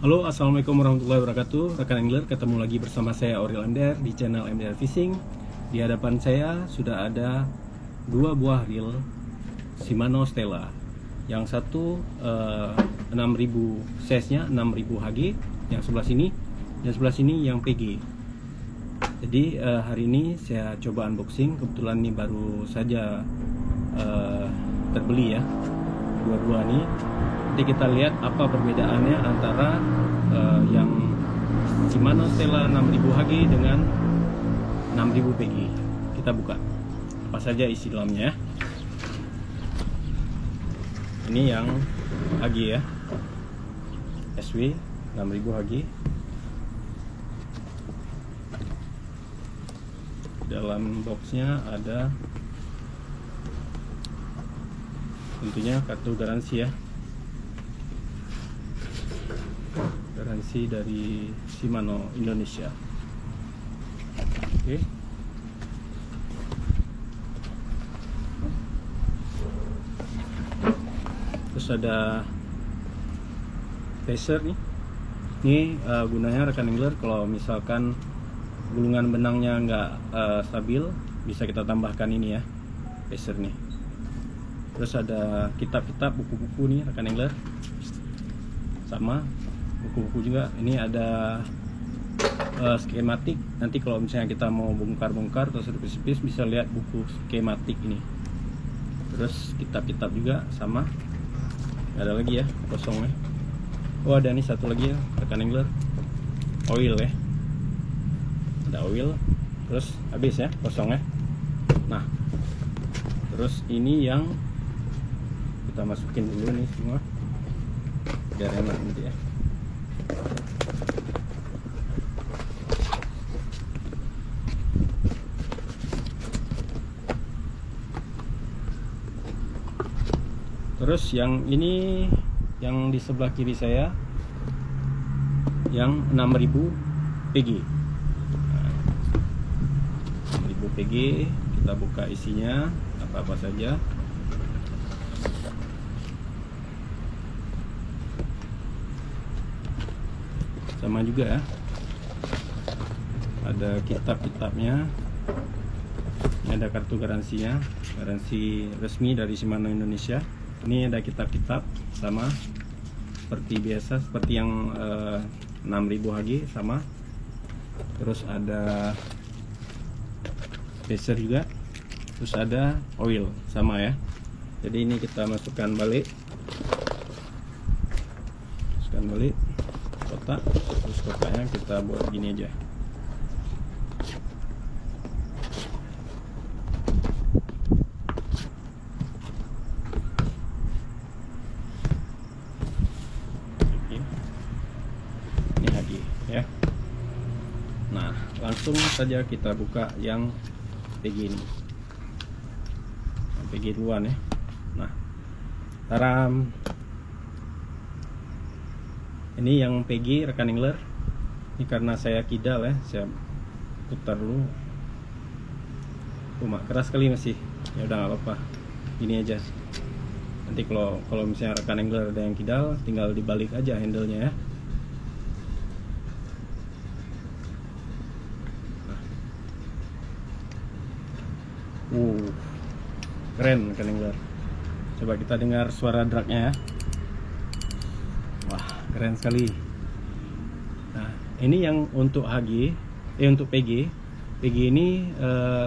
Halo, assalamualaikum warahmatullahi wabarakatuh. Rekan angler, ketemu lagi bersama saya Aurel Ender di channel MDR Fishing. Di hadapan saya sudah ada dua buah reel Shimano Stella. Yang satu 6000 size-nya 6000 Hg, yang sebelah sini yang PG. Jadi hari ini saya coba unboxing. Kebetulan ini baru saja terbeli ya, dua-dua nih. Nanti kita lihat apa perbedaannya antara yang Shimano Stella 6000 Hg dengan 6000 PG. Kita buka apa saja isi dalamnya ya. Ini yang Hg ya, SW 6000 Hg. Dalam boxnya ada tentunya kartu garansi ya, garansi dari Shimano Indonesia. Oke. Terus ada phaser nih. Ini gunanya rekan angler kalau misalkan gulungan benangnya nggak stabil, bisa kita tambahkan ini ya, phaser nih. Terus ada kitab-kitab, buku-buku nih rekan angler, sama buku-buku juga. Ini ada skematik. Nanti kalau misalnya kita mau bongkar-bongkar atau servis-servis, bisa lihat buku skematik ini. Terus kitab-kitab juga sama. Ada lagi ya, kosong ya. Oh, ada nih satu lagi ya rekan angler, oil ya. Ada oil. Terus habis ya, kosong ya. Nah, terus ini yang kita masukin dulu nih semua biar enak nanti ya. Terus yang ini, yang di sebelah kiri saya, yang 6000 PG. Nah, 6000 PG, kita buka isinya apa-apa saja. Sama juga ya, ada kitab-kitabnya. Ini ada kartu garansinya, garansi resmi dari Shimano Indonesia. Ini ada kitab-kitab sama seperti biasa, seperti yang 6000 Hg sama. Terus ada phaser juga. Terus ada oil sama ya. Jadi ini kita masukkan balik kotak. Terus kotaknya kita buat gini aja. Ini Hg ya. Nah, langsung saja kita buka yang PG ini. PG duluan ya. Nah, taram. Ini yang PG rekan angler. Ini karena saya kidal ya, saya putar dulu. Cuma keras sekali masih. Ya udah nggak apa-apa. Ini aja. Nanti kalau misalnya rekan angler ada yang kidal, tinggal dibalik aja handle-nya ya. Keren rekan angler. Coba kita dengar suara dragnya ya. Wah, keren sekali. Nah, ini yang untuk Hg, untuk PG. PG ini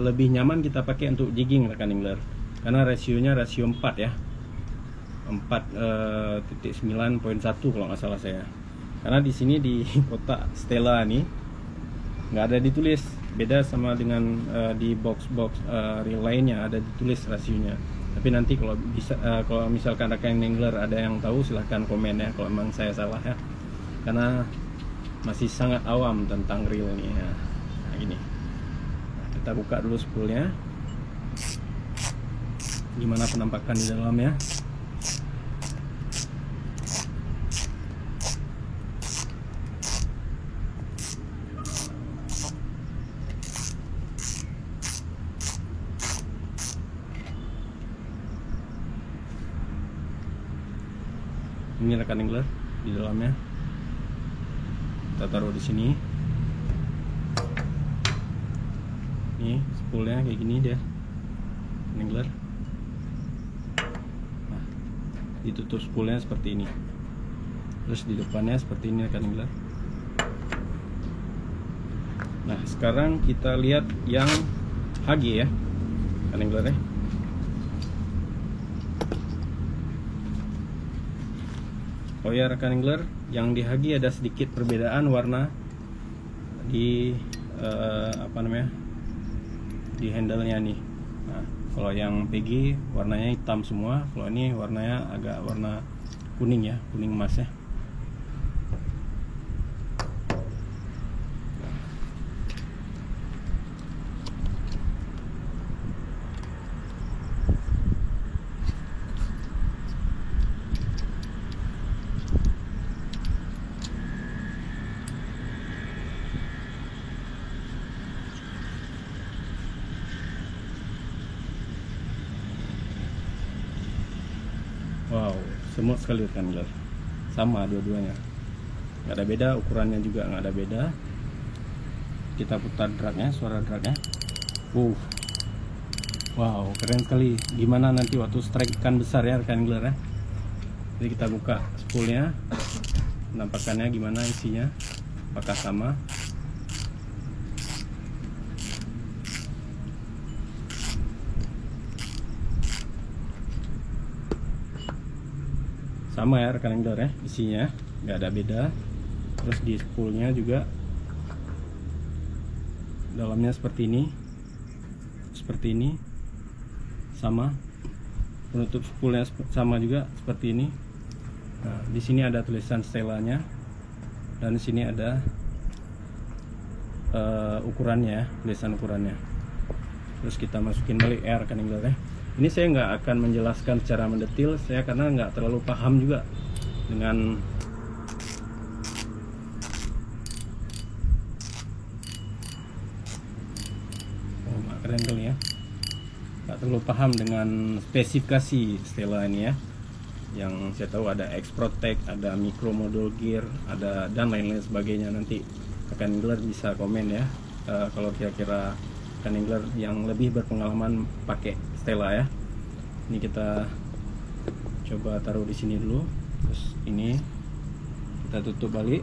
lebih nyaman kita pakai untuk jigging rekan angler, karena rasionya rasio 4 ya. 4.9.1 kalau nggak salah saya. Karena di sini di kotak Stella nih nggak ada ditulis, beda sama dengan di box reel lainnya ada ditulis rasionya. Tapi nanti kalau bisa, kalau misalkan rekan angler ada yang tahu, silahkan komen ya kalau memang saya salah ya, karena masih sangat awam tentang reel ini ya. Nah, gini. Nah, kita buka dulu spoolnya. Gimana penampakan di dalamnya? Ini rekan angler di dalamnya. kita taruh di sini. Nih spoolnya kayak gini dia, angler. Nah, ditutup spoolnya seperti ini. Terus di depannya seperti ini kan angler. Nah sekarang kita lihat yang HG ya, kan angler ya. Oh ya rekan angler, yang di HG ada sedikit perbedaan warna di di handle-nya nih. Nah, kalau yang PG warnanya hitam semua, kalau ini warnanya agak warna kuning ya, kuning emas ya. Wow, semut sekali rekan angler. Sama dua-duanya, nggak ada beda, ukurannya juga nggak ada beda. Kita putar dragnya, suara dragnya. Wow, keren sekali. Gimana nanti waktu strike ikan besar ya rekan angler ya. Jadi kita buka spoolnya, penampakannya gimana isinya, apakah sama. Sama ya rekan angler ya, isinya nggak ada beda. Terus di spoolnya juga dalamnya seperti ini, sama. Penutup spoolnya sama juga seperti ini. Nah, di sini ada tulisan Stella-nya, dan di sini ada ukurannya ya, tulisan ukurannya. Terus kita masukin balik ya rekan angler ya. Ini saya nggak akan menjelaskan secara mendetil, saya karena nggak terlalu paham juga dengan keren kali ya, nggak terlalu paham dengan spesifikasi Stella ini ya. Yang saya tahu ada X-Protect, ada micro module gear, ada dan lain-lain sebagainya. Nanti rekan angler bisa komen ya, kalau kira-kira rekan angler yang lebih berpengalaman pakai Stella ya. Ini kita coba taruh di sini dulu. Terus ini kita tutup balik.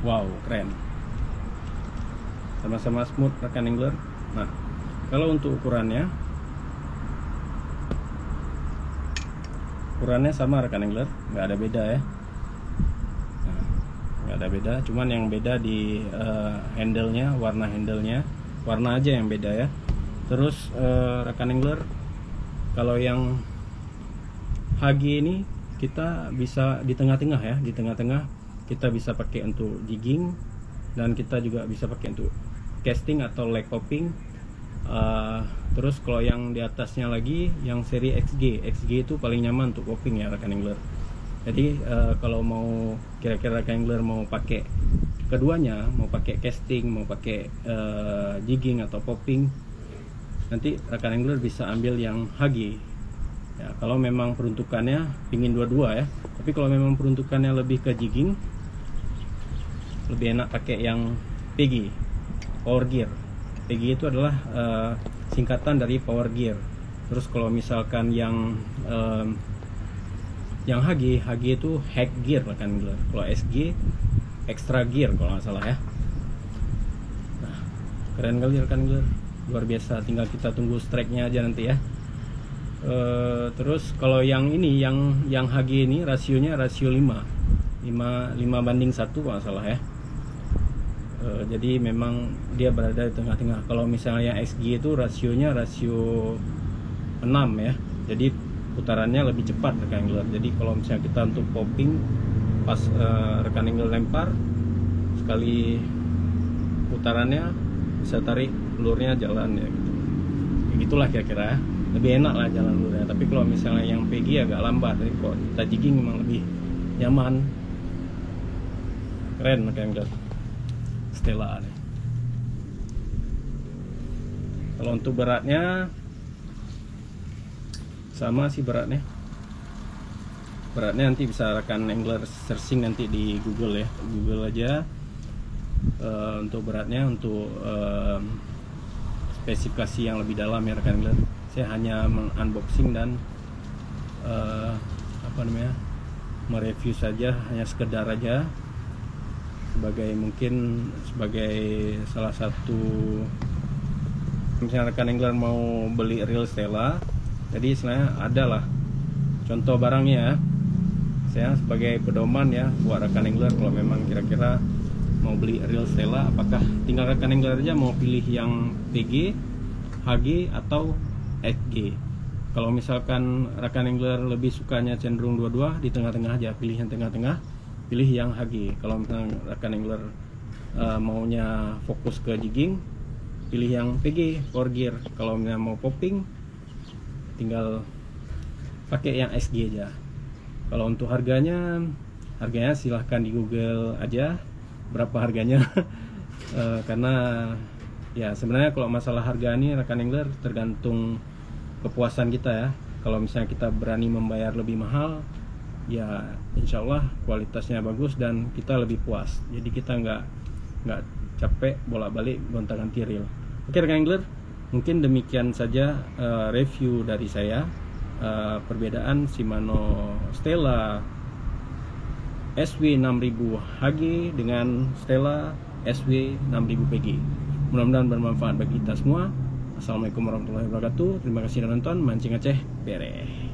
Wow, keren. Sama-sama smooth rekan angler. Nah, kalau untuk ukurannya sama rekan angler, nggak ada beda ya. Nah, nggak ada beda, cuman yang beda di handle-nya, warna handle-nya, warna aja yang beda ya. Terus rekan angler, kalau yang HG ini kita bisa di tengah-tengah ya, di tengah-tengah kita bisa pakai untuk jigging, dan kita juga bisa pakai untuk casting atau leg popping. Terus kalau yang di atasnya lagi yang seri XG itu paling nyaman untuk popping ya rekan angler. Jadi kalau mau kira-kira rekan angler mau pakai keduanya, mau pakai casting, mau pakai jigging atau popping, nanti rekan angler bisa ambil yang HG ya, kalau memang peruntukannya pingin dua-dua ya. Tapi kalau memang peruntukannya lebih ke jigging, lebih enak pakai yang PG, power gear. PG itu adalah singkatan dari power gear. Terus kalau misalkan yang HG itu hack gear rekan angler. Kalau SG extra gear kalau nggak salah ya. Nah, keren kali rekan angler, luar biasa. Tinggal kita tunggu strike-nya aja nanti ya. Terus kalau yang ini yang HG ini rasionya rasio 5 banding 1 kalau nggak salah ya. Jadi memang dia berada di tengah-tengah. Kalau misalnya yang XG itu rasionya rasio 6 ya. Jadi putarannya lebih cepat rekan angler. Jadi kalau misalnya kita untuk popping, pas rekan angler lempar, sekali putarannya bisa tarik lurnya jalan ya gitu. Begitulah kira-kira ya. Lebih enak lah jalan lurnya. Tapi kalau misalnya yang PG agak lambat. Jadi kalau kita jigging memang lebih nyaman. Keren rekan angler Stella nih. Kalau untuk beratnya sama sih beratnya nanti bisa rekan angler searching nanti di Google ya, Google aja. Untuk beratnya, untuk spesifikasi yang lebih dalam ya rekan angler, saya hanya unboxing dan mereview saja, hanya sekedar aja, mungkin sebagai salah satu, misalnya rekan angler mau beli reel Stella, jadi sebenarnya ada lah contoh barangnya ya. Saya sebagai pedoman ya buat rekan angler, kalau memang kira-kira mau beli reel Stella, apakah tinggal rekan angler aja mau pilih yang PG, HG atau XG. Kalau misalkan rekan angler lebih sukanya cenderung dua-dua, di tengah-tengah aja, pilih yang tengah-tengah, pilih yang HG. Kalau misalkan rekan angler maunya fokus ke jigging, pilih yang PG, power gear. Kalau mau popping, tinggal pakai yang XG aja. Kalau untuk harganya silahkan di Google aja berapa harganya. Karena ya sebenarnya kalau masalah harga ini rekan angler tergantung kepuasan kita ya. Kalau misalnya kita berani membayar lebih mahal, ya insya Allah kualitasnya bagus dan kita lebih puas. Jadi kita nggak capek bolak-balik gonta-ganti reel. Oke rekan angler, mungkin demikian saja review dari saya. Perbedaan Shimano Stella SW 6000 HG dengan Stella SW 6000 PG. Mudah-mudahan bermanfaat bagi kita semua. Assalamualaikum warahmatullahi wabarakatuh. Terima kasih sudah nonton. Mancing Aceh, beres.